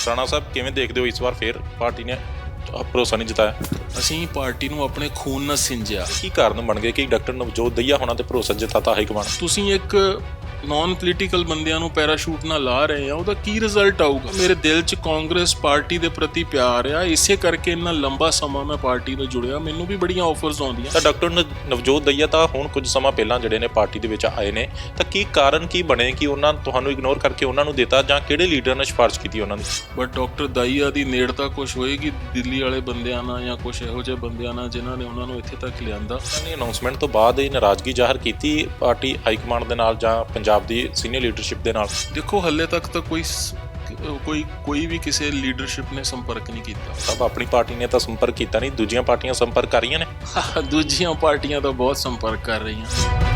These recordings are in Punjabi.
ਰਾਣਾ ਸਾਹਿਬ ਕਿਵੇਂ ਦੇਖਦੇ ਹੋ ਇਸ ਵਾਰ ਫੇਰ ਪਾਰਟੀ ਨੇ ਭਰੋਸਾ ਨਹੀਂ ਜਤਾਇਆ? ਅਸੀਂ ਪਾਰਟੀ ਨੂੰ ਆਪਣੇ ਖੂਨ ਨਾਲ ਸਿੰਜਿਆ। ਕੀ ਕਾਰਨ ਬਣ ਗਏ ਕਿ ਡਾਕਟਰ ਨਵਜੋਤ ਦਈਆ ਹੋਣਾ ਤੇ ਭਰੋਸਾ ਜਤਾਤਾ ਹਾਈ ਕਮਾਂਡ? ਤੁਸੀਂ ਇੱਕ ਨਾਨ ਪੋਲੀਟੀਕਲ ਬੰਦਿਆਂ ਨੂੰ ਪੈਰਾਸ਼ੂਟ ਨਾਲ ਲਾ ਰਹੇ ਆ, ਉਹਦਾ ਕੀ ਰਿਜ਼ਲਟ ਆਊਗਾ? ਮੇਰੇ ਦਿਲ 'ਚ ਕਾਂਗਰਸ ਪਾਰਟੀ ਦੇ ਪ੍ਰਤੀ ਪਿਆਰ ਆ, ਇਸੇ ਕਰਕੇ ਇੰਨਾ ਲੰਬਾ ਸਮਾਂ ਮੈਂ ਪਾਰਟੀ ਨਾਲ ਜੁੜਿਆ। ਮੈਨੂੰ ਵੀ ਬੜੀਆਂ ਆਫਰਸ ਆਉਂਦੀਆਂ। ਤਾਂ ਡਾਕਟਰ ਨਵਜੋਤ ਦਈਆ ਤਾਂ ਹੁਣ ਕੁਝ ਸਮਾਂ ਪਹਿਲਾਂ ਜਿਹੜੇ ਨੇ ਪਾਰਟੀ ਦੇ ਵਿੱਚ ਆਏ ਨੇ, ਤਾਂ ਕੀ ਕਾਰਨ ਕੀ ਬਣੇ ਕਿ ਉਹਨਾਂ ਤੁਹਾਨੂੰ ਇਗਨੋਰ ਕਰਕੇ ਉਹਨਾਂ ਨੂੰ ਦਿੱਤਾ, ਜਾਂ ਕਿਹੜੇ ਲੀਡਰ ਨੇ ਸਿਫਾਰਿਸ਼ ਕੀਤੀ ਉਹਨਾਂ ਦੀ? ਬਟ ਡਾਕਟਰ ਦਈਆ ਦੀ ਨੇੜਤਾ ਕੁਝ ਹੋਏਗੀ ਦਿੱਲੀ ਵਾਲੇ ਬੰਦਿਆਂ ਨਾਲ, ਜਾਂ ਕੁਝ ਇਹੋ ਜਿਹੇ ਬੰਦਿਆਂ ਨਾਲ ਜਿਨ੍ਹਾਂ ਨੇ ਉਹਨਾਂ ਨੂੰ ਇੱਥੇ ਤੱਕ ਲਿਆਂਦਾ। ਉਹਨਾਂ ਨੇ ਅਨਾਉਂਸਮੈਂਟ ਤੋਂ ਬਾਅਦ ਇਹ ਨਾਰਾਜ਼ਗੀ ਜ਼ਾਹਰ ਕੀਤੀ ਪਾਰਟੀ ਹਾਈ ਕਮਾਂਡ ਦੇ ਨਾਲ ਜਾਂ ਪੰਜਾਬ ਦੀ ਸੀਨੀਅਰ ਲੀਡਰਸ਼ਿਪ ਦੇ ਨਾਲ? ਦੇਖੋ, ਹੱਲੇ ਤੱਕ ਤਾਂ ਕੋਈ ਵੀ ਕਿਸੇ ਲੀਡਰਸ਼ਿਪ ਨੇ ਸੰਪਰਕ ਨਹੀਂ ਕੀਤਾ। ਸਭ ਆਪਣੀ ਪਾਰਟੀ ਨੇ ਤਾਂ ਸੰਪਰਕ ਕੀਤਾ ਨਹੀਂ, ਦੂਜੀਆਂ ਪਾਰਟੀਆਂ ਸੰਪਰਕ ਕਰ ਰਹੀਆਂ ਨੇ। ਦੂਜੀਆਂ ਪਾਰਟੀਆਂ ਤਾਂ ਬਹੁਤ ਸੰਪਰਕ ਕਰ ਰਹੀਆਂ।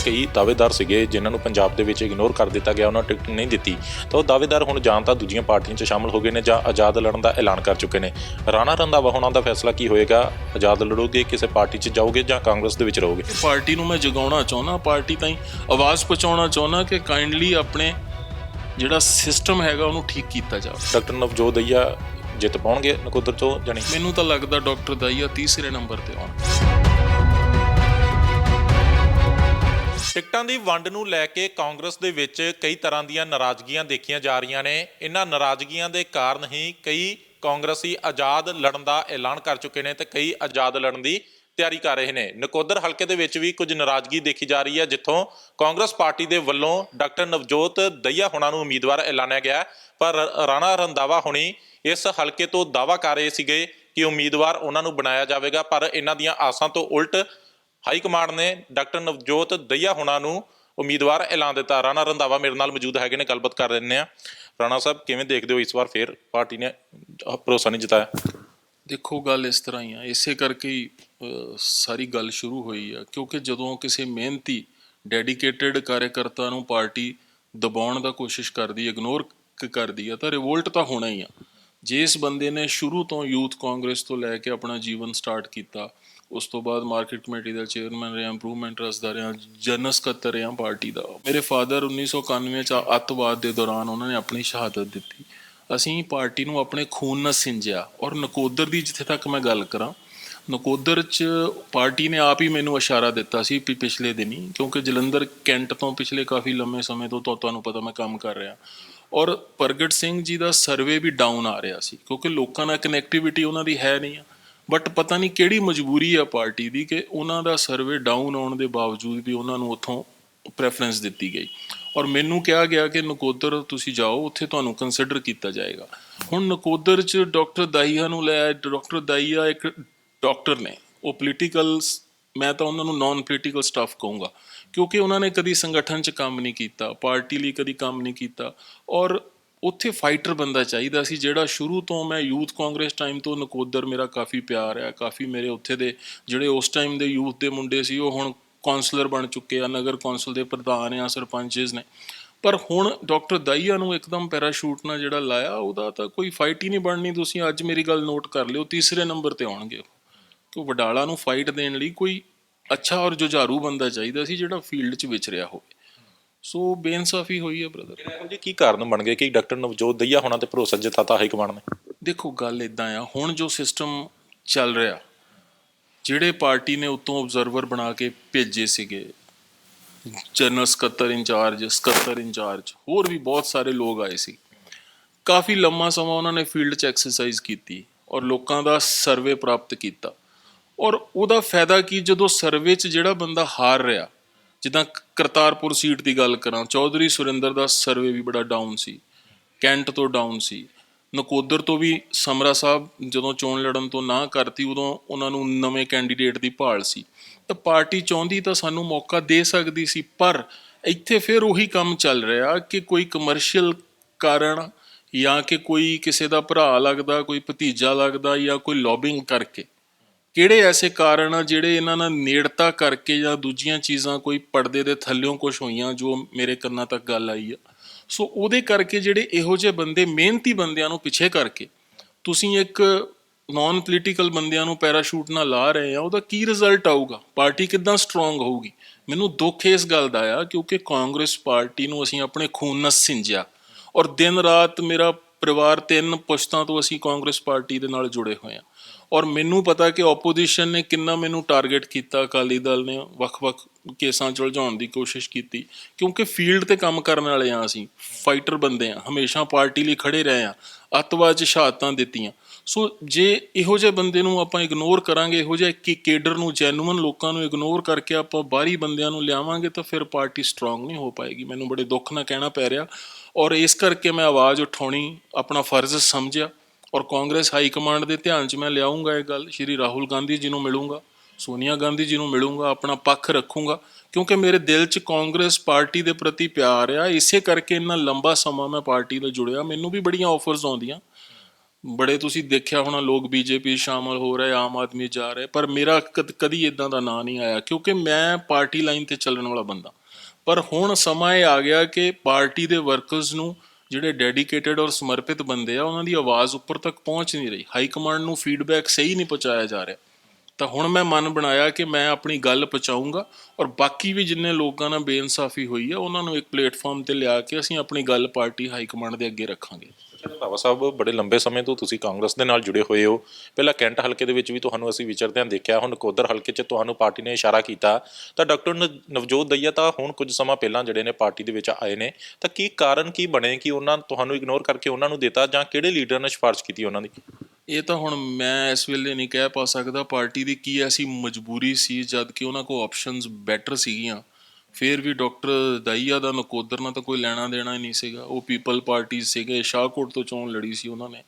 ਕਈ ਦਾਅਵੇਦਾਰ ਸੀਗੇ ਜਿਨ੍ਹਾਂ ਨੂੰ ਪੰਜਾਬ ਦੇ ਵਿੱਚ ਇਗਨੋਰ ਕਰ ਦਿੱਤਾ ਗਿਆ, ਉਹਨਾਂ ਨੂੰ ਟਿਕਟ ਨਹੀਂ ਦਿੱਤੀ, ਤਾਂ ਉਹ ਦਾਅਵੇਦਾਰ ਹੁਣ ਜਾਂ ਤਾਂ ਦੂਜੀਆਂ ਪਾਰਟੀਆਂ 'ਚ ਸ਼ਾਮਲ ਹੋ ਗਏ ਨੇ ਜਾਂ ਆਜ਼ਾਦ ਲੜਨ ਦਾ ਐਲਾਨ ਕਰ ਚੁੱਕੇ ਨੇ। ਰਾਣਾ ਰੰਧਾਵਾ ਹੋਣਾ ਦਾ ਫੈਸਲਾ ਕੀ ਹੋਏਗਾ? ਆਜ਼ਾਦ ਲੜੋਗੇ, ਕਿਸੇ ਪਾਰਟੀ 'ਚ ਜਾਓਗੇ ਜਾਂ ਕਾਂਗਰਸ ਦੇ ਵਿੱਚ ਰਹੋਗੇ? ਪਾਰਟੀ ਨੂੰ ਮੈਂ ਜਗਾਉਣਾ ਚਾਹੁੰਦਾ, ਪਾਰਟੀ ਤਾਈਂ ਆਵਾਜ਼ ਪਹੁੰਚਾਉਣਾ ਚਾਹੁੰਦਾ ਕਿ ਕਾਈਂਡਲੀ ਆਪਣੇ ਜਿਹੜਾ ਸਿਸਟਮ ਹੈਗਾ ਉਹਨੂੰ ਠੀਕ ਕੀਤਾ ਜਾਵੇ। ਡਾਕਟਰ ਨਵਜੋਤ ਦਈਆ ਜਿੱਤ ਪਾਉਣਗੇ ਨਕੋਦਰ ਤੋਂ ਜਾਣੀ? ਮੈਨੂੰ ਤਾਂ ਲੱਗਦਾ ਡਾਕਟਰ ਦਈਆ ਤੀਸਰੇ ਨੰਬਰ ਤੇ ਆਉਣ। ਟਿਕਟਾਂ ਦੀ ਵੰਡ ਨੂੰ ਲੈ ਕੇ ਕਾਂਗਰਸ ਦੇ ਵਿੱਚ ਕਈ ਤਰ੍ਹਾਂ ਦੀਆਂ ਨਾਰਾਜ਼ਗੀਆਂ ਦੇਖੀਆਂ ਜਾ ਰਹੀਆਂ ਨੇ। ਇਹਨਾਂ ਨਾਰਾਜ਼ਗੀਆਂ ਦੇ ਕਾਰਨ ਹੀ ਕਈ ਕਾਂਗਰਸੀ ਆਜ਼ਾਦ ਲੜਨ ਦਾ ਐਲਾਨ ਕਰ ਚੁੱਕੇ ਨੇ ਤੇ ਕਈ ਆਜ਼ਾਦ ਲੜਨ ਦੀ ਤਿਆਰੀ ਕਰ ਰਹੇ ਨੇ। ਨਕੋਦਰ ਹਲਕੇ ਦੇ ਵਿੱਚ ਵੀ ਕੁਝ ਨਾਰਾਜ਼ਗੀ ਦੇਖੀ ਜਾ ਰਹੀ ਹੈ, ਜਿੱਥੋਂ ਕਾਂਗਰਸ ਪਾਰਟੀ ਦੇ ਵੱਲੋਂ ਡਾਕਟਰ ਨਵਜੋਤ ਦਈਆ ਹੋਣਾ ਨੂੰ ਉਮੀਦਵਾਰ ਐਲਾਨਿਆ ਗਿਆ, ਪਰ ਰਾਣਾ ਰੰਧਾਵਾ ਹੋਣੀ ਇਸ ਹਲਕੇ ਤੋਂ ਦਾਅਵਾ ਕਰ ਰਹੇ ਸੀਗੇ ਕਿ ਉਮੀਦਵਾਰ ਉਹਨਾਂ ਨੂੰ ਬਣਾਇਆ ਜਾਵੇਗਾ, ਪਰ ਇਹਨਾਂ ਦੀਆਂ ਆਸਾਂ ਤੋਂ ਉਲਟ ਹਾਈ ਕਮਾਂਡ ਨੇ ਡਾਕਟਰ ਨਵਜੋਤ ਦਈਆ ਹੋਣਾ ਨੂੰ ਉਮੀਦਵਾਰ ਐਲਾਨ ਦਿੱਤਾ। ਰਾਣਾ ਰੰਧਾਵਾ ਮੇਰੇ ਨਾਲ ਮੌਜੂਦ ਹੈਗੇ ਨੇ, ਗੱਲਬਾਤ ਕਰ ਲੈਂਦੇ ਆ। ਰਾਣਾ ਸਾਹਿਬ ਕਿਵੇਂ ਦੇਖਦੇ ਹੋ ਇਸ ਵਾਰ ਫੇਰ ਪਾਰਟੀ ਨੇ ਭਰੋਸਾ ਨਹੀਂ ਜਤਾਇਆ? ਦੇਖੋ, ਗੱਲ ਇਸ ਤਰ੍ਹਾਂ ਹੀ ਆ, ਇਸੇ ਕਰਕੇ ਹੀ ਸਾਰੀ ਗੱਲ ਸ਼ੁਰੂ ਹੋਈ ਆ, ਕਿਉਂਕਿ ਜਦੋਂ ਕਿਸੇ ਮਿਹਨਤੀ ਡੈਡੀਕੇਟਿਡ ਕਾਰਜਕਰਤਾ ਨੂੰ ਪਾਰਟੀ ਦਬਾਉਣ ਦਾ ਕੋਸ਼ਿਸ਼ ਕਰਦੀ, ਇਗਨੋਰ ਕਰਦੀ ਆ, ਤਾਂ ਰਿਵੋਲਟ ਤਾਂ ਹੋਣਾ ਹੀ ਆ। ਜੇ ਇਸ ਬੰਦੇ ਨੇ ਸ਼ੁਰੂ ਤੋਂ ਯੂਥ ਕਾਂਗਰਸ ਤੋਂ ਲੈ ਕੇ ਆਪਣਾ ਜੀਵਨ ਸਟਾਰਟ ਕੀਤਾ, ਉਸ ਤੋਂ ਬਾਅਦ ਮਾਰਕੀਟ ਕਮੇਟੀ ਦਾ ਚੇਅਰਮੈਨ ਰਿਹਾ, ਇੰਪਰੂਵਮੈਂਟ ਟਰੱਸਟ ਦਾ ਰਿਹਾ, ਜਨਰਲ ਸਕੱਤਰ ਰਿਹਾ ਪਾਰਟੀ ਦਾ। ਮੇਰੇ ਫਾਦਰ 1991 'ਚ ਅੱਤਵਾਦ ਦੇ ਦੌਰਾਨ ਉਹਨਾਂ ਨੇ ਆਪਣੀ ਸ਼ਹਾਦਤ ਦਿੱਤੀ। ਅਸੀਂ ਪਾਰਟੀ ਨੂੰ ਆਪਣੇ ਖੂਨ ਨਾਲ ਸਿੰਜਿਆ। ਔਰ ਨਕੋਦਰ ਦੀ ਜਿੱਥੇ ਤੱਕ ਮੈਂ ਗੱਲ ਕਰਾਂ, ਨਕੋਦਰ 'ਚ ਪਾਰਟੀ ਨੇ ਆਪ ਹੀ ਮੈਨੂੰ ਇਸ਼ਾਰਾ ਦਿੱਤਾ ਸੀ ਪਿਛਲੇ ਦਿਨੀ, ਕਿਉਂਕਿ ਜਲੰਧਰ ਕੈਂਟ ਤੋਂ ਪਿਛਲੇ ਕਾਫੀ ਲੰਮੇ ਸਮੇਂ ਤੋਂ ਤੁਹਾਨੂੰ ਪਤਾ ਮੈਂ ਕੰਮ ਕਰ ਰਿਹਾ, ਔਰ ਪ੍ਰਗਟ ਸਿੰਘ ਜੀ ਦਾ ਸਰਵੇ ਵੀ ਡਾਊਨ ਆ ਰਿਹਾ ਸੀ, ਕਿਉਂਕਿ ਲੋਕਾਂ ਨਾਲ ਕਨੈਕਟੀਵਿਟੀ ਉਹਨਾਂ ਦੀ ਹੈ ਨਹੀਂ ਆ। ਬਟ ਪਤਾ ਨਹੀਂ ਕਿਹੜੀ ਮਜਬੂਰੀ ਆ ਪਾਰਟੀ ਦੀ ਕਿ ਉਹਨਾਂ ਦਾ ਸਰਵੇ ਡਾਊਨ ਆਉਣ ਦੇ ਬਾਵਜੂਦ ਵੀ ਉਹਨਾਂ ਨੂੰ ਉੱਥੋਂ ਪ੍ਰੈਫਰੈਂਸ ਦਿੱਤੀ ਗਈ, ਔਰ ਮੈਨੂੰ ਕਿਹਾ ਗਿਆ ਕਿ ਨਕੋਦਰ ਤੁਸੀਂ ਜਾਓ, ਉੱਥੇ ਤੁਹਾਨੂੰ ਕੰਸੀਡਰ ਕੀਤਾ ਜਾਏਗਾ। ਹੁਣ ਨਕੋਦਰ 'ਚ ਡਾਕਟਰ ਦਈਆ ਨੂੰ ਲੈ, ਡਾਕਟਰ ਦਈਆ ਇੱਕ ਡਾਕਟਰ ਨੇ, ਉਹ ਪੋਲੀਟੀਕਲ, ਮੈਂ ਤਾਂ ਉਹਨਾਂ ਨੂੰ ਨਾਨ ਪੋਲੀਟੀਕਲ ਸਟਾਫ ਕਹੂੰਗਾ, ਕਿਉਂਕਿ ਉਹਨਾਂ ਨੇ ਕਦੀ ਸੰਗਠਨ 'ਚ ਕੰਮ ਨਹੀਂ ਕੀਤਾ, ਪਾਰਟੀ ਲਈ ਕਦੀ ਕੰਮ ਨਹੀਂ ਕੀਤਾ, ਔਰ ਉੱਥੇ ਫਾਈਟਰ ਬੰਦਾ ਚਾਹੀਦਾ ਸੀ, ਜਿਹੜਾ ਸ਼ੁਰੂ ਤੋਂ, ਮੈਂ ਯੂਥ ਕਾਂਗਰਸ ਟਾਈਮ ਤੋਂ ਨਕੋਦਰ ਮੇਰਾ ਕਾਫੀ ਪਿਆਰ ਆ, ਕਾਫੀ ਮੇਰੇ ਉੱਥੇ ਦੇ ਜਿਹੜੇ ਉਸ ਟਾਈਮ ਦੇ ਯੂਥ ਦੇ ਮੁੰਡੇ ਸੀ ਉਹ ਹੁਣ ਕੌਂਸਲਰ ਬਣ ਚੁੱਕੇ ਆ, ਨਗਰ ਕੌਂਸਲ ਦੇ ਪ੍ਰਧਾਨ ਆ, ਸਰਪੰਚਸ ਨੇ। ਪਰ ਹੁਣ ਡਾਕਟਰ ਦਈਆ ਨੂੰ ਇੱਕਦਮ ਪੈਰਾਸ਼ੂਟ ਨਾਲ ਜਿਹੜਾ ਲਾਇਆ, ਉਹਦਾ ਤਾਂ ਕੋਈ ਫਾਈਟ ਹੀ ਨਹੀਂ ਬਣਨੀ। ਤੁਸੀਂ ਅੱਜ ਮੇਰੀ ਗੱਲ ਨੋਟ ਕਰ ਲਿਓ, ਤੀਸਰੇ ਨੰਬਰ ਤੇ ਆਉਣਗੇ। ਕਿ ਵਡਾਲਾ ਨੂੰ ਫਾਈਟ ਦੇਣ ਲਈ ਕੋਈ ਅੱਛਾ ਔਰ ਜੁਝਾਰੂ ਬੰਦਾ ਚਾਹੀਦਾ ਸੀ, ਜਿਹੜਾ ਫੀਲਡ 'ਚ ਵਿਚਰਿਆ ਹੋਵੇ। ਸੋ ਬੇਇਨਸਾਫੀ ਹੋਈ ਹੈ ਬ੍ਰਦਰ। ਇਹੋ ਜਿਹੇ ਕੀ ਕਾਰਨ ਬਣ ਗਏ ਕਿ ਡਾਕਟਰ ਨਵਜੋਤ ਦਈਆ ਹੋਣਾ ਤੇ ਭਰੋਸਾ ਜਤਾਤਾ ਹਾਈ ਕਮਾਂਡ ਨੇ? ਦੇਖੋ, ਗੱਲ ਇੱਦਾਂ ਆ, ਹੁਣ ਜੋ ਸਿਸਟਮ ਚੱਲ ਰਿਹਾ, ਜਿਹੜੇ ਪਾਰਟੀ ਨੇ ਉੱਤੋਂ ਓਬਜ਼ਰਵਰ ਬਣਾ ਕੇ ਭੇਜੇ ਸੀਗੇ, ਜਨਰਲ ਸਕੱਤਰ ਇੰਚਾਰਜ, ਹੋਰ ਵੀ ਬਹੁਤ ਸਾਰੇ ਲੋਕ ਆਏ ਸੀ। ਕਾਫੀ ਲੰਮਾ ਸਮਾਂ ਉਹਨਾਂ ਨੇ ਫੀਲਡ 'ਚ ਐਕਸਰਸਾਈਜ਼ ਕੀਤੀ ਔਰ ਲੋਕਾਂ ਦਾ ਸਰਵੇ ਪ੍ਰਾਪਤ ਕੀਤਾ। ਔਰ ਉਹਦਾ ਫਾਇਦਾ ਕੀ, ਜਦੋਂ ਸਰਵੇ 'ਚ ਜਿਹੜਾ ਬੰਦਾ ਹਾਰ ਰਿਹਾ, ਜਿੱਦਾਂ ਕਰਤਾਰਪੁਰ ਸੀਟ ਦੀ ਗੱਲ ਕਰਾਂ, ਚੌਧਰੀ ਸੁਰਿੰਦਰ ਦਾ ਸਰਵੇ ਵੀ ਬੜਾ ਡਾਊਨ ਸੀ, ਕੈਂਟ ਤੋਂ ਡਾਊਨ ਸੀ, ਨਕੋਦਰ ਤੋਂ ਵੀ ਸਮਰਾ ਸਾਹਿਬ ਜਦੋਂ ਚੋਣ ਲੜਨ ਤੋਂ ਨਾ ਕਰਤੀ, ਉਦੋਂ ਉਹਨਾਂ ਨੂੰ ਨਵੇਂ ਕੈਂਡੀਡੇਟ ਦੀ ਭਾਲ ਸੀ। ਤਾਂ ਪਾਰਟੀ ਚਾਹੁੰਦੀ ਤਾਂ ਸਾਨੂੰ ਮੌਕਾ ਦੇ ਸਕਦੀ ਸੀ, ਪਰ ਇੱਥੇ ਫਿਰ ਉਹੀ ਕੰਮ ਚੱਲ ਰਿਹਾ ਕਿ ਕੋਈ ਕਮਰਸ਼ੀਅਲ ਕਾਰਨ, ਜਾਂ ਕਿ ਕੋਈ ਕਿਸੇ ਦਾ ਭਰਾ ਲੱਗਦਾ, ਕੋਈ ਭਤੀਜਾ ਲੱਗਦਾ, ਜਾਂ ਕੋਈ ਲੌਬਿੰਗ ਕਰਕੇ, ਕਿਹੜੇ ਐਸੇ ਕਾਰਨ ਆ ਜਿਹੜੇ ਇਹਨਾਂ ਨਾਲ ਨੇੜਤਾ ਕਰਕੇ ਜਾਂ ਦੂਜੀਆਂ ਚੀਜ਼ਾਂ, ਕੋਈ ਪਰਦੇ ਦੇ ਥੱਲਿਓਂ ਕੁਛ ਹੋਈਆਂ ਜੋ ਮੇਰੇ ਕੰਨਾਂ ਤੱਕ ਗੱਲ ਆਈ ਆ। ਸੋ ਉਹਦੇ ਕਰਕੇ ਜਿਹੜੇ ਇਹੋ ਜਿਹੇ ਬੰਦੇ, ਮਿਹਨਤੀ ਬੰਦਿਆਂ ਨੂੰ ਪਿੱਛੇ ਕਰਕੇ ਤੁਸੀਂ ਇੱਕ ਨਾਨ ਪੋਲੀਟੀਕਲ ਬੰਦਿਆਂ ਨੂੰ ਪੈਰਾਸ਼ੂਟ ਨਾਲ ਲਾ ਰਹੇ ਆ, ਉਹਦਾ ਕੀ ਰਿਜ਼ਲਟ ਆਊਗਾ? ਪਾਰਟੀ ਕਿੱਦਾਂ ਸਟਰੋਂਗ ਹੋਊਗੀ? ਮੈਨੂੰ ਦੁੱਖ ਇਸ ਗੱਲ ਦਾ ਆ, ਕਿਉਂਕਿ ਕਾਂਗਰਸ ਪਾਰਟੀ ਨੂੰ ਅਸੀਂ ਆਪਣੇ ਖੂਨ ਨਾਲ ਸਿੰਜਿਆ, ਔਰ ਦਿਨ ਰਾਤ ਮੇਰਾ ਪਰਿਵਾਰ 3 ਪੁਸ਼ਤਾਂ ਤੋਂ ਅਸੀਂ ਕਾਂਗਰਸ ਪਾਰਟੀ ਦੇ ਨਾਲ ਜੁੜੇ ਹੋਏ ਹਾਂ। ਔਰ ਮੈਨੂੰ ਪਤਾ ਕਿ ਆਪੋਜੀਸ਼ਨ ਨੇ ਕਿੰਨਾ ਮੈਨੂੰ ਟਾਰਗੇਟ ਕੀਤਾ, ਅਕਾਲੀ ਦਲ ਨੇ ਵੱਖ-ਵੱਖ ਕੇਸਾਂ 'ਚ ਉਲਝਾਉਣ ਦੀ ਕੋਸ਼ਿਸ਼ ਕੀਤੀ, ਕਿਉਂਕਿ ਫੀਲਡ ਤੇ ਕੰਮ ਕਰਨ ਵਾਲੇ ਹਾਂ, ਅਸੀਂ ਫਾਈਟਰ ਬੰਦੇ ਹਾਂ, ਹਮੇਸ਼ਾ ਪਾਰਟੀ ਲਈ ਖੜੇ ਰਹੇ ਹਾਂ, ਅੱਤਵਾਦ 'ਚ ਸ਼ਹਾਦਤਾਂ ਦਿੱਤੀਆਂ। ਸੋ ਜੇ ਇਹੋ ਜਿਹੇ ਬੰਦੇ ਨੂੰ ਆਪਾਂ ਇਗਨੋਰ ਕਰਾਂਗੇ, ਇਹੋ ਜਿਹੇ ਕਿ ਕੇਡਰ ਨੂੰ, ਜੈਨੂਅਨ ਲੋਕਾਂ ਨੂੰ ਇਗਨੋਰ ਕਰਕੇ ਆਪਾਂ ਬਾਹਰੀ ਬੰਦਿਆਂ ਨੂੰ ਲਿਆਵਾਂਗੇ ਤਾਂ ਫਿਰ ਪਾਰਟੀ ਸਟਰੋਂਗ ਨਹੀਂ ਹੋ ਪਾਏਗੀ। ਮੈਨੂੰ ਬੜੇ ਦੁੱਖ ਨਾਲ ਕਹਿਣਾ ਪੈ ਰਿਹਾ, ਔਰ ਇਸ ਕਰਕੇ ਮੈਂ ਆਵਾਜ਼ ਉਠਾਉਣੀ ਆਪਣਾ ਫਰਜ਼ ਸਮਝਿਆ ਔਰ ਕਾਂਗਰਸ ਹਾਈ ਕਮਾਂਡ ਦੇ ਧਿਆਨ 'ਚ ਮੈਂ ਲਿਆਉਂਗਾ ਇਹ ਗੱਲ। ਸ਼੍ਰੀ ਰਾਹੁਲ ਗਾਂਧੀ ਜੀ ਨੂੰ ਮਿਲੂੰਗਾ, ਸੋਨੀਆ ਗਾਂਧੀ ਜੀ ਨੂੰ ਮਿਲੂੰਗਾ, ਆਪਣਾ ਪੱਖ ਰੱਖੂੰਗਾ, ਕਿਉਂਕਿ ਮੇਰੇ ਦਿਲ 'ਚ ਕਾਂਗਰਸ ਪਾਰਟੀ ਦੇ ਪ੍ਰਤੀ ਪਿਆਰ ਆ। ਇਸੇ ਕਰਕੇ ਇੰਨਾ ਲੰਬਾ ਸਮਾਂ ਮੈਂ ਪਾਰਟੀ ਨਾਲ ਜੁੜਿਆ। ਮੈਨੂੰ ਵੀ ਬੜੀਆਂ ਆਫਰਸ ਆਉਂਦੀਆਂ, ਬੜੇ ਤੁਸੀਂ ਦੇਖਿਆ ਹੋਣਾ ਲੋਕ ਬੀਜੇਪੀ ਸ਼ਾਮਲ ਹੋ ਰਹੇ, ਆਮ ਆਦਮੀ ਜਾ ਰਹੇ, ਪਰ ਮੇਰਾ ਕਦੀ ਇਦਾਂ ਦਾ ਨਾਂ ਨਹੀਂ ਆਇਆ, ਕਿਉਂਕਿ ਮੈਂ ਪਾਰਟੀ ਲਾਈਨ ਤੇ ਚੱਲਣ ਵਾਲਾ ਬੰਦਾ। ਪਰ ਹੁਣ ਸਮਾਂ ਇਹ ਆ ਗਿਆ ਕਿ ਪਾਰਟੀ ਦੇ ਵਰਕਰਸ ਨੂੰ, ਜਿਹੜੇ ਡੈਡੀਕੇਟਿਡ ਔਰ ਸਮਰਪਿਤ ਬੰਦੇ ਆ, ਉਹਨਾਂ ਦੀ ਆਵਾਜ਼ ਉੱਪਰ ਤੱਕ ਪਹੁੰਚ ਨਹੀਂ ਰਹੀ, ਹਾਈ ਕਮਾਂਡ ਨੂੰ ਫੀਡਬੈਕ ਸਹੀ ਨਹੀਂ ਪਹੁੰਚਾਇਆ ਜਾ ਰਿਹਾ। ਤਾਂ ਹੁਣ ਮੈਂ ਮਨ ਬਣਾਇਆ ਕਿ ਮੈਂ ਆਪਣੀ ਗੱਲ ਪਹੁੰਚਾਊਂਗਾ ਔਰ ਬਾਕੀ ਵੀ ਜਿੰਨੇ ਲੋਕਾਂ ਨਾਲ ਬੇਇਨਸਾਫੀ ਹੋਈ ਆ ਉਹਨਾਂ ਨੂੰ ਇੱਕ ਪਲੇਟਫਾਰਮ ਤੇ ਲਿਆ ਕੇ ਅਸੀਂ ਆਪਣੀ ਗੱਲ ਪਾਰਟੀ ਹਾਈ ਕਮਾਂਡ ਦੇ ਅੱਗੇ ਰੱਖਾਂਗੇ। ਰੰਧਾਵਾ ਸਾਹਿਬ, ਬੜੇ ਲੰਬੇ ਸਮੇਂ ਤੋਂ ਤੁਸੀਂ ਕਾਂਗਰਸ ਦੇ ਨਾਲ ਜੁੜੇ ਹੋਏ ਹੋ। ਪਹਿਲਾਂ ਕੈਂਟ ਹਲਕੇ ਦੇ ਵਿੱਚ ਵੀ ਤੁਹਾਨੂੰ ਅਸੀਂ ਵਿਚਰਦਿਆਂ ਦੇਖਿਆ, ਹੁਣ ਨਕੋਦਰ ਹਲਕੇ 'ਚ ਤੁਹਾਨੂੰ ਪਾਰਟੀ ਨੇ ਇਸ਼ਾਰਾ ਕੀਤਾ। ਤਾਂ ਡਾਕਟਰ ਨਵਜੋਤ ਦਈਆ ਤਾਂ ਹੁਣ ਕੁਝ ਸਮਾਂ ਪਹਿਲਾਂ ਜਿਹੜੇ ਨੇ ਪਾਰਟੀ ਦੇ ਵਿੱਚ ਆਏ ਨੇ, ਤਾਂ ਕੀ ਕਾਰਨ ਕੀ ਬਣੇ ਕਿ ਉਹਨਾਂ ਤੁਹਾਨੂੰ ਇਗਨੋਰ ਕਰਕੇ ਉਹਨਾਂ ਨੂੰ ਦਿੱਤਾ, ਜਾਂ ਕਿਹੜੇ ਲੀਡਰ ਨੇ ਸਿਫਾਰਿਸ਼ ਕੀਤੀ ਉਹਨਾਂ ਦੀ? ਇਹ ਤਾਂ ਹੁਣ ਮੈਂ ਇਸ ਵੇਲੇ ਨਹੀਂ ਕਹਿ ਪਾ ਸਕਦਾ ਪਾਰਟੀ ਦੀ ਕੀ ਐਸੀ ਮਜਬੂਰੀ ਸੀ, ਜਦ ਕਿ ਉਹਨਾਂ ਕੋਲ ਆਪਸ਼ਨਸ ਬੈਟਰ ਸੀਗੀਆਂ। ਫਿਰ ਵੀ ਡਾਕਟਰ ਦਾਈਆ ਦਾ ਨਕੋਦਰ ਨਾਲ ਤਾਂ ਕੋਈ ਲੈਣਾ ਦੇਣਾ ਹੀ ਨਹੀਂ ਸੀਗਾ। ਉਹ ਪੀਪਲ ਪਾਰਟੀ ਸੀਗੇ, ਸ਼ਾਹਕੋਟ ਤੋਂ ਚੋਣ ਲੜੀ ਸੀ ਉਹਨਾਂ ਨੇ।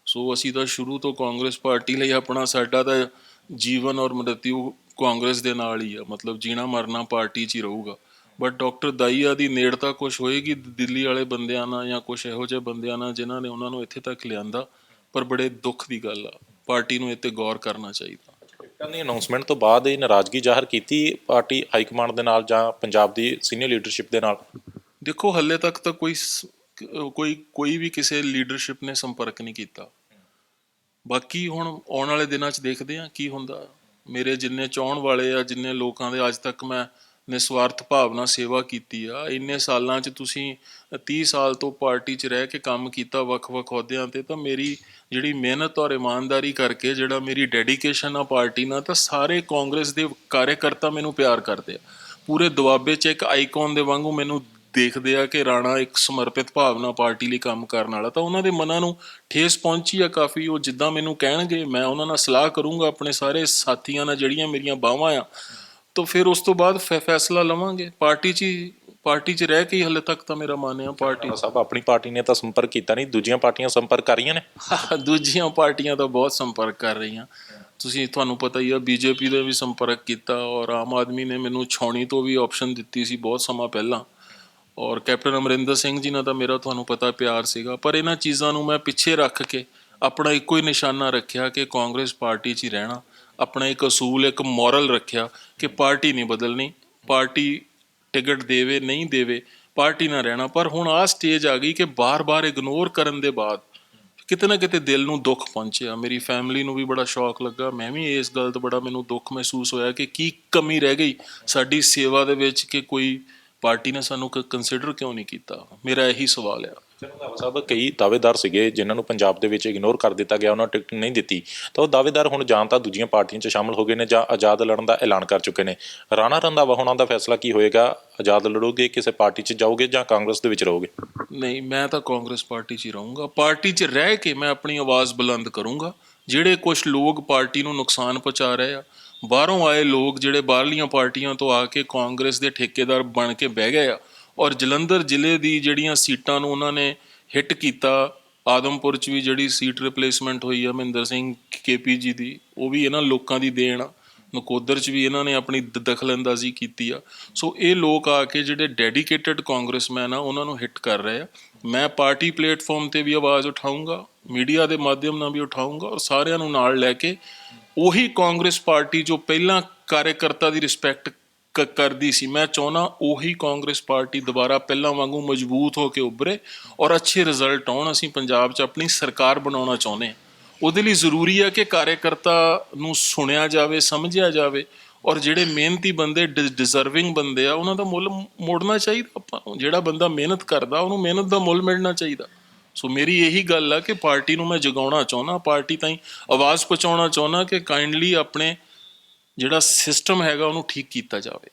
ਸੋ ਅਸੀਂ ਤਾਂ ਸ਼ੁਰੂ ਤੋਂ ਕਾਂਗਰਸ ਪਾਰਟੀ ਲਈ ਆਪਣਾ, ਸਾਡਾ ਤਾਂ ਜੀਵਨ ਔਰ ਮ੍ਰਿਤਿੂ ਕਾਂਗਰਸ ਦੇ ਨਾਲ ਹੀ ਆ, ਮਤਲਬ ਜੀਣਾ ਮਰਨਾ ਪਾਰਟੀ 'ਚ ਹੀ ਰਹੂਗਾ। ਬਟ ਡਾਕਟਰ ਦਾਈਆ ਦੀ ਨੇੜਤਾ ਕੁਛ ਹੋਏਗੀ ਦਿੱਲੀ ਵਾਲੇ ਬੰਦਿਆਂ ਨਾਲ, ਜਾਂ ਕੁਛ ਇਹੋ ਜਿਹੇ ਬੰਦਿਆਂ ਨਾਲ ਜਿਨ੍ਹਾਂ ਨੇ ਉਹਨਾਂ ਨੂੰ ਇੱਥੇ ਤੱਕ ਲਿਆਂਦਾ। ਪਰ ਬੜੇ ਦੁੱਖ ਦੀ ਗੱਲ ਆ, ਪਾਰਟੀ ਨੂੰ ਇਹ 'ਤੇ ਗੌਰ ਕਰਨਾ ਚਾਹੀਦਾ। ਟਿਕਟਾਂ ਦੀ ਅਨਾਉਂਸਮੈਂਟ ਤੋਂ ਬਾਅਦ ਇਹ ਨਾਰਾਜ਼ਗੀ ਜ਼ਾਹਰ ਕੀਤੀ ਪਾਰਟੀ ਹਾਈ ਕਮਾਂਡ ਦੇ ਨਾਲ ਜਾਂ ਪੰਜਾਬ ਦੀ ਸੀਨੀਅਰ ਲੀਡਰਸ਼ਿਪ ਦੇ ਨਾਲ? ਦੇਖੋ, ਹੱਲੇ ਤੱਕ ਤਾਂ ਕੋਈ ਵੀ ਕਿਸੇ ਲੀਡਰਸ਼ਿਪ ਨੇ ਸੰਪਰਕ ਨਹੀਂ ਕੀਤਾ। ਬਾਕੀ ਹੁਣ ਆਉਣ ਵਾਲੇ ਦਿਨਾਂ 'ਚ ਦੇਖਦੇ ਹਾਂ ਕੀ ਹੁੰਦਾ। ਮੇਰੇ ਜਿੰਨੇ ਚਾਹੁਣ ਵਾਲੇ ਆ, ਜਿੰਨੇ ਲੋਕਾਂ ਦੇ ਅੱਜ ਤੱਕ ਮੈਂ ਨਿਸਵਾਰਥ ਭਾਵਨਾ ਸੇਵਾ ਕੀਤੀ ਆ, ਇੰਨੇ ਸਾਲਾਂ 'ਚ ਤੁਸੀਂ 30 ਸਾਲ ਤੋਂ ਪਾਰਟੀ 'ਚ ਰਹਿ ਕੇ ਕੰਮ ਕੀਤਾ ਵੱਖ-ਵੱਖ ਅਹੁਦਿਆਂ 'ਤੇ, ਤਾਂ ਮੇਰੀ ਜਿਹੜੀ ਮਿਹਨਤ ਔਰ ਇਮਾਨਦਾਰੀ ਕਰਕੇ, ਜਿਹੜਾ ਮੇਰੀ ਡੈਡੀਕੇਸ਼ਨ ਆ ਪਾਰਟੀ ਨਾਲ, ਤਾਂ ਸਾਰੇ ਕਾਂਗਰਸ ਦੇ ਕਾਰਜਕਰਤਾ ਮੈਨੂੰ ਪਿਆਰ ਕਰਦੇ ਆ। ਪੂਰੇ ਦੁਆਬੇ 'ਚ ਇੱਕ ਆਈਕਨ ਦੇ ਵਾਂਗੂ ਮੈਨੂੰ ਦੇਖਦੇ ਆ ਕਿ ਰਾਣਾ ਇੱਕ ਸਮਰਪਿਤ ਭਾਵਨਾ ਪਾਰਟੀ ਲਈ ਕੰਮ ਕਰਨ ਵਾਲਾ। ਤਾਂ ਉਹਨਾਂ ਦੇ ਮਨਾਂ ਨੂੰ ਠੇਸ ਪਹੁੰਚੀ ਆ ਕਾਫੀ। ਉਹ ਜਿੱਦਾਂ ਮੈਨੂੰ ਕਹਿਣਗੇ ਮੈਂ ਉਹਨਾਂ ਨਾਲ ਸਲਾਹ ਕਰੂੰਗਾ, ਆਪਣੇ ਸਾਰੇ ਸਾਥੀਆਂ ਨਾਲ ਜਿਹੜੀਆਂ ਮੇਰੀਆਂ ਬਾਹਾਂ ਆ, ਤਾਂ ਫਿਰ ਉਸ ਤੋਂ ਬਾਅਦ ਫੈਸਲਾ ਲਵਾਂਗੇ। ਪਾਰਟੀ 'ਚ ਰਹਿ ਕੇ ਹੀ ਹਲੇ ਤੱਕ ਤਾਂ ਮੇਰਾ ਮਨ ਆ ਪਾਰਟੀ। ਸਾਹਿਬ, ਆਪਣੀ ਪਾਰਟੀ ਨੇ ਤਾਂ ਸੰਪਰਕ ਕੀਤਾ ਨਹੀਂ, ਦੂਜੀਆਂ ਪਾਰਟੀਆਂ ਸੰਪਰਕ ਕਰ ਰਹੀਆਂ ਨੇ? ਦੂਜੀਆਂ ਪਾਰਟੀਆਂ ਤਾਂ ਬਹੁਤ ਸੰਪਰਕ ਕਰ ਰਹੀਆਂ। ਤੁਹਾਨੂੰ ਪਤਾ ਹੀ ਆ, ਬੀਜੇਪੀ ਨੇ ਵੀ ਸੰਪਰਕ ਕੀਤਾ, ਔਰ ਆਮ ਆਦਮੀ ਨੇ ਮੈਨੂੰ ਛਾਉਣੀ ਤੋਂ ਵੀ ਆਪਸ਼ਨ ਦਿੱਤੀ ਸੀ ਬਹੁਤ ਸਮਾਂ ਪਹਿਲਾਂ, ਔਰ ਕੈਪਟਨ ਅਮਰਿੰਦਰ ਸਿੰਘ ਜੀ ਨਾਲ ਤਾਂ ਮੇਰਾ ਤੁਹਾਨੂੰ ਪਤਾ ਪਿਆਰ ਸੀਗਾ। ਪਰ ਇਹਨਾਂ ਚੀਜ਼ਾਂ ਨੂੰ ਮੈਂ ਪਿੱਛੇ ਰੱਖ ਕੇ ਆਪਣਾ ਇੱਕੋ ਹੀ ਨਿਸ਼ਾਨਾ ਰੱਖਿਆ ਕਿ ਕਾਂਗਰਸ ਪਾਰਟੀ 'ਚ ਹੀ ਰਹਿਣਾ। ਆਪਣਾ ਇੱਕ ਅਸੂਲ, ਇੱਕ ਮੋਰਲ ਰੱਖਿਆ ਕਿ ਪਾਰਟੀ ਨਹੀਂ ਬਦਲਣੀ, ਪਾਰਟੀ ਟਿਕਟ ਦੇਵੇ ਨਹੀਂ ਦੇਵੇ, ਪਾਰਟੀ ਨਾਲ ਰਹਿਣਾ। ਪਰ ਹੁਣ ਆਹ ਸਟੇਜ ਆ ਗਈ ਕਿ ਬਾਰ-ਬਾਰ ਇਗਨੋਰ ਕਰਨ ਦੇ ਬਾਅਦ ਕਿਤੇ ਨਾ ਕਿਤੇ ਦਿਲ ਨੂੰ ਦੁੱਖ ਪਹੁੰਚਿਆ। ਮੇਰੀ ਫੈਮਿਲੀ ਨੂੰ ਵੀ ਬੜਾ ਸ਼ੌਕ ਲੱਗਾ, ਮੈਂ ਵੀ ਇਸ ਗੱਲ ਤੋਂ ਬੜਾ ਮੈਨੂੰ ਦੁੱਖ ਮਹਿਸੂਸ ਹੋਇਆ ਕਿ ਕੀ ਕਮੀ ਰਹਿ ਗਈ ਸਾਡੀ ਸੇਵਾ ਦੇ ਵਿੱਚ ਕਿ ਕੋਈ ਪਾਰਟੀ ਨੇ ਸਾਨੂੰ ਕੰਸੀਡਰ ਕਿਉਂ ਨਹੀਂ ਕੀਤਾ। ਮੇਰਾ ਇਹੀ ਸਵਾਲ ਆ। ਰੰਧਾਵਾ ਸਾਹਿਬ, ਕਈ ਦਾਅਵੇਦਾਰ ਸੀਗੇ ਜਿਨ੍ਹਾਂ ਨੂੰ ਪੰਜਾਬ ਦੇ ਵਿੱਚ ਇਗਨੋਰ ਕਰ ਦਿੱਤਾ ਗਿਆ, ਉਹਨਾਂ ਨੂੰ ਟਿਕਟ ਨਹੀਂ ਦਿੱਤੀ, ਤਾਂ ਉਹ ਦਾਅਵੇਦਾਰ ਹੁਣ ਜਾਂ ਤਾਂ ਦੂਜੀਆਂ ਪਾਰਟੀਆਂ 'ਚ ਸ਼ਾਮਲ ਹੋ ਗਏ ਨੇ ਜਾਂ ਆਜ਼ਾਦ ਲੜਨ ਦਾ ਐਲਾਨ ਕਰ ਚੁੱਕੇ ਨੇ। ਰਾਣਾ ਰੰਧਾਵਾ ਹੋਣਾ ਦਾ ਫੈਸਲਾ ਕੀ ਹੋਏਗਾ? ਆਜ਼ਾਦ ਲੜੋਗੇ, ਕਿਸੇ ਪਾਰਟੀ 'ਚ ਜਾਓਗੇ, ਜਾਂ ਕਾਂਗਰਸ ਦੇ ਵਿੱਚ ਰਹੋਗੇ? ਨਹੀਂ, ਮੈਂ ਤਾਂ ਕਾਂਗਰਸ ਪਾਰਟੀ 'ਚ ਹੀ ਰਹੂੰਗਾ। ਪਾਰਟੀ 'ਚ ਰਹਿ ਕੇ ਮੈਂ ਆਪਣੀ ਆਵਾਜ਼ ਬੁਲੰਦ ਕਰੂੰਗਾ। ਜਿਹੜੇ ਕੁਛ ਲੋਕ ਪਾਰਟੀ ਨੂੰ ਨੁਕਸਾਨ ਪਹੁੰਚਾ ਰਹੇ ਆ, ਬਾਹਰੋਂ ਆਏ ਲੋਕ ਜਿਹੜੇ ਬਾਹਰਲੀਆਂ ਪਾਰਟੀਆਂ ਤੋਂ ਆ ਕੇ ਕਾਂਗਰਸ ਦੇ ਠੇਕੇਦਾਰ ਬਣ ਕੇ ਬਹਿ ਗਏ ਆ, ਔਰ ਜਲੰਧਰ ਜ਼ਿਲ੍ਹੇ ਦੀ ਜਿਹੜੀਆਂ ਸੀਟਾਂ ਨੂੰ ਉਹਨਾਂ ਨੇ ਹਿੱਟ ਕੀਤਾ, ਆਦਮਪੁਰ 'ਚ ਵੀ ਜਿਹੜੀ ਸੀਟ ਰਿਪਲੇਸਮੈਂਟ ਹੋਈ ਆ ਮਹਿੰਦਰ ਸਿੰਘ KPG ਦੀ, ਉਹ ਵੀ ਇਹਨਾਂ ਲੋਕਾਂ ਦੀ ਦੇਣ ਆ। ਨਕੋਦਰ 'ਚ ਵੀ ਇਹਨਾਂ ਨੇ ਆਪਣੀ ਦਖਲਅੰਦਾਜ਼ੀ ਕੀਤੀ ਆ। ਸੋ ਇਹ ਲੋਕ ਆ ਕੇ ਜਿਹੜੇ ਡੈਡੀਕੇਟਿਡ ਕਾਂਗਰਸਮੈਨ ਆ, ਉਹਨਾਂ ਨੂੰ ਹਿੱਟ ਕਰ ਰਹੇ ਆ। ਮੈਂ ਪਾਰਟੀ ਪਲੇਟਫਾਰਮ 'ਤੇ ਵੀ ਆਵਾਜ਼ ਉਠਾਊਂਗਾ, ਮੀਡੀਆ ਦੇ ਮਾਧਿਅਮ ਨਾਲ ਵੀ ਉਠਾਊਂਗਾ, ਔਰ ਸਾਰਿਆਂ ਨੂੰ ਨਾਲ ਲੈ ਕੇ ਉਹੀ ਕਾਂਗਰਸ ਪਾਰਟੀ ਜੋ ਪਹਿਲਾਂ ਕਾਰਜਕਰਤਾ ਦੀ ਰਿਸਪੈਕਟ ਕਰਦੀ ਸੀ, ਮੈਂ ਚਾਹੁੰਦਾ ਉਹੀ ਕਾਂਗਰਸ ਪਾਰਟੀ ਦੁਬਾਰਾ ਪਹਿਲਾਂ ਵਾਂਗੂ ਮਜ਼ਬੂਤ ਹੋ ਕੇ ਉੱਭਰੇ ਔਰ ਅੱਛੇ ਰਿਜ਼ਲਟ ਆਉਣ। ਅਸੀਂ ਪੰਜਾਬ 'ਚ ਆਪਣੀ ਸਰਕਾਰ ਬਣਾਉਣਾ ਚਾਹੁੰਦੇ ਹਾਂ। ਉਹਦੇ ਲਈ ਜ਼ਰੂਰੀ ਹੈ ਕਿ ਕਾਰਜਕਰਤਾ ਨੂੰ ਸੁਣਿਆ ਜਾਵੇ, ਸਮਝਿਆ ਜਾਵੇ, ਔਰ ਜਿਹੜੇ ਮਿਹਨਤੀ ਬੰਦੇ ਡਿਜ਼ਰਵਿੰਗ ਬੰਦੇ ਆ ਉਹਨਾਂ ਦਾ ਮੁੱਲ ਮੋੜਨਾ ਚਾਹੀਦਾ ਆਪਾਂ ਨੂੰ। ਜਿਹੜਾ ਬੰਦਾ ਮਿਹਨਤ ਕਰਦਾ ਉਹਨੂੰ ਮਿਹਨਤ ਦਾ ਮੁੱਲ ਮਿਲਣਾ ਚਾਹੀਦਾ। ਸੋ ਮੇਰੀ ਇਹੀ ਗੱਲ ਆ ਕਿ ਪਾਰਟੀ ਨੂੰ ਮੈਂ ਜਗਾਉਣਾ ਚਾਹੁੰਦਾ, ਪਾਰਟੀ ਤਾਈਂ ਆਵਾਜ਼ ਪਹੁੰਚਾਉਣਾ ਚਾਹੁੰਦਾ ਕਿ ਕਾਈਂਡਲੀ ਆਪਣੇ ਜਿਹੜਾ ਸਿਸਟਮ ਹੈਗਾ ਉਹਨੂੰ ਠੀਕ ਕੀਤਾ ਜਾਵੇ।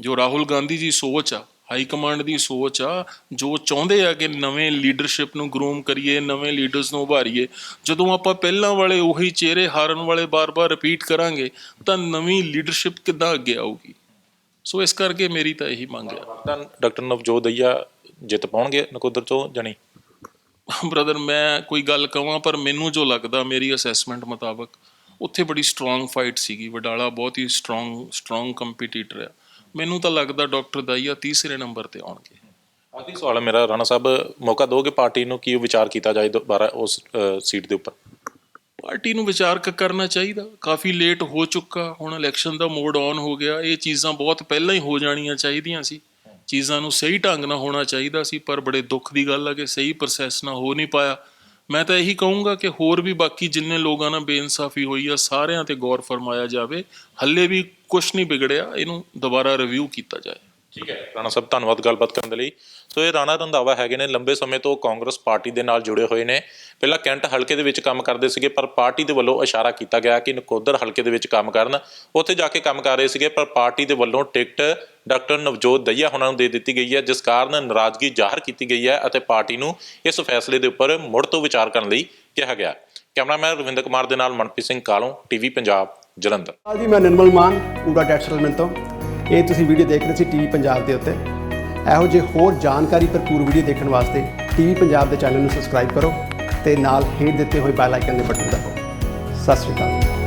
ਜੋ ਰਾਹੁਲ ਗਾਂਧੀ ਦੀ ਸੋਚ ਆ, ਹਾਈ ਕਮਾਂਡ ਦੀ ਸੋਚ ਆ, ਜੋ ਚਾਹੁੰਦੇ ਆ ਕਿ ਨਵੇਂ ਲੀਡਰਸ਼ਿਪ ਨੂੰ ਗਰੂਮ ਕਰੀਏ, ਨਵੇਂ ਲੀਡਰਸ ਨੂੰ ਉਭਾਰੀਏ, ਜਦੋਂ ਆਪਾਂ ਪਹਿਲਾਂ ਵਾਲੇ ਉਹੀ ਚਿਹਰੇ ਹਾਰਨ ਵਾਲੇ ਬਾਰ-ਬਾਰ ਰਿਪੀਟ ਕਰਾਂਗੇ ਤਾਂ ਨਵੀਂ ਲੀਡਰਸ਼ਿਪ ਕਿੱਦਾਂ ਅੱਗੇ ਆਊਗੀ। ਸੋ ਇਸ ਕਰਕੇ ਮੇਰੀ ਤਾਂ ਇਹੀ ਮੰਗ ਆ। ਤਾਂ ਡਾਕਟਰ ਨਵਜੋਤ ਦਹੀਆ ਜਿੱਤ ਪਾਉਣਗੇ ਨਕੋਦਰ ਤੋਂ ਜਾਣੀ? ਬ੍ਰਦਰ ਮੈਂ ਕੋਈ ਗੱਲ ਕਹਾਂ, ਪਰ ਮੈਨੂੰ ਜੋ ਲੱਗਦਾ ਮੇਰੀ ਅਸੈਸਮੈਂਟ ਮੁਤਾਬਕ ਉੱਥੇ ਬੜੀ ਸਟਰੋਂਗ ਫਾਈਟ ਸੀਗੀ। ਵਡਾਲਾ ਬਹੁਤ ਹੀ ਸਟਰੋਂਗ ਕੰਪੀਟੀਟਰ ਆ। ਮੈਨੂੰ ਤਾਂ ਲੱਗਦਾ ਡਾਕਟਰ ਦਹੀਆ ਤੀਸਰੇ ਨੰਬਰ ਤੇ ਆਉਣਗੇ। ਆਖਰੀ ਸਵਾਲ ਹੈ ਮੇਰਾ, ਰਾਣਾ ਸਾਹਿਬ ਮੌਕਾ ਦਿਓਗੇ ਪਾਰਟੀ ਨੂੰ ਕੀ ਵਿਚਾਰ ਕੀਤਾ ਜਾਏ ਦੁਬਾਰਾ ਉਸ ਸੀਟ ਦੇ ਉੱਪਰ? ਪਾਰਟੀ ਨੂੰ ਵਿਚਾਰ ਕਰਨਾ ਚਾਹੀਦਾ। ਕਾਫੀ ਲੇਟ ਹੋ ਚੁੱਕਾ, ਹੁਣ ਇਲੈਕਸ਼ਨ ਦਾ ਮੋਡ ਔਨ ਹੋ ਗਿਆ। ਇਹ ਚੀਜ਼ਾਂ ਬਹੁਤ ਪਹਿਲਾਂ ਹੀ ਹੋ ਜਾਣੀਆਂ ਚਾਹੀਦੀਆਂ ਸੀ। ਚੀਜ਼ਾਂ ਨੂੰ ਸਹੀ ਢੰਗ ਨਾਲ ਹੋਣਾ ਚਾਹੀਦਾ ਸੀ, ਪਰ ਬੜੇ ਦੁੱਖ ਦੀ ਗੱਲ ਹੈ ਕਿ ਸਹੀ ਪ੍ਰੋਸੈਸ ਨਾਲ ਹੋ ਨਹੀਂ ਪਾਇਆ। ਮੈਂ ਤਾਂ ਇਹੀ ਕਹੂੰਗਾ ਕਿ ਹੋਰ ਵੀ ਬਾਕੀ ਜਿੰਨੇ ਲੋਕਾਂ ਨਾਲ ਬੇਇਨਸਾਫੀ ਹੋਈ ਆ ਸਾਰਿਆਂ ਤੇ ਗੌਰ ਫਰਮਾਇਆ ਜਾਵੇ। ਹੱਲੇ ਵੀ ਕੁਛ ਨਹੀਂ ਵਿਗੜਿਆ, ਇਹਨੂੰ ਦੁਬਾਰਾ ਰਿਵਿਊ ਕੀਤਾ ਜਾਏ। ਠੀਕ ਹੈ ਰਾਣਾ ਸਾਹਿਬ, ਧੰਨਵਾਦ ਗੱਲਬਾਤ ਕਰਨ ਦੇ ਲਈ। ਸੋ ਇਹ ਰਾਣਾ ਰੰਧਾਵਾ ਹੈਗੇ ਨੇ, ਲੰਬੇ ਸਮੇਂ ਤੋਂ ਕਾਂਗਰਸ ਪਾਰਟੀ ਦੇ ਨਾਲ ਜੁੜੇ ਹੋਏ ਨੇ। ਪਹਿਲਾਂ ਕੈਂਟ ਹਲਕੇ ਦੇ ਵਿੱਚ ਕੰਮ ਕਰਦੇ ਸੀਗੇ, ਪਰ ਪਾਰਟੀ ਦੇ ਵੱਲੋਂ ਇਸ਼ਾਰਾ ਕੀਤਾ ਗਿਆ ਕਿ ਨਕੋਦਰ ਹਲਕੇ ਦੇ ਵਿੱਚ ਕੰਮ ਕਰਨ। ਉੱਥੇ ਜਾ ਕੇ ਕੰਮ ਕਰ ਰਹੇ ਸੀਗੇ, ਪਰ ਪਾਰਟੀ ਦੇ ਵੱਲੋਂ ਟਿਕਟ ਡਾਕਟਰ ਨਵਜੋਤ ਦਹੀਆ ਉਹਨਾਂ ਨੂੰ ਦੇ ਦਿੱਤੀ ਗਈ ਹੈ, ਜਿਸ ਕਾਰਨ ਨਾਰਾਜ਼ਗੀ ਜ਼ਾਹਰ ਕੀਤੀ ਗਈ ਹੈ ਅਤੇ ਪਾਰਟੀ ਨੂੰ ਇਸ ਫੈਸਲੇ ਦੇ ਉੱਪਰ ਮੁੜ ਤੋਂ ਵਿਚਾਰ ਕਰਨ ਲਈ ਕਿਹਾ ਗਿਆ। ਕੈਮਰਾਮੈਨ ਰਵਿੰਦਰ ਕੁਮਾਰ ਦੇ ਨਾਲ ਮਨਪ੍ਰੀਤ ਸਿੰਘ ਕਾਲੋਂ, ਟੀਵੀ ਪੰਜਾਬ, ਜਲੰਧਰ। ਜੀ ਮੈਂ ਨਿਰਮਲ ਮਾਨ ਪੂਰਾ ਟੈਕਸ ਸੈਟਲਮੈਂਟ ਤੋਂ। ਇਹ ਤੁਸੀਂ ਵੀਡੀਓ ਦੇਖ ਰਹੇ ਸੀ ਟੀਵੀ ਪੰਜਾਬ ਦੇ ਉੱਤੇ। ਇਹੋ ਜਿਹੇ ਹੋਰ ਜਾਣਕਾਰੀ ਭਰਪੂਰ ਵੀਡੀਓ ਦੇਖਣ ਵਾਸਤੇ ਟੀਵੀ ਪੰਜਾਬ ਦੇ ਚੈਨਲ ਨੂੰ ਸਬਸਕ੍ਰਾਈਬ ਕਰੋ ਤੇ ਨਾਲ ਹੇਠ ਦਿੱਤੇ ਹੋਏ ਬੈਲ ਆਈਕਨ ਦੇ ਬਟਨ ਦਬਾਓ। ਸਤਿ ਸ਼੍ਰੀ ਅਕਾਲ।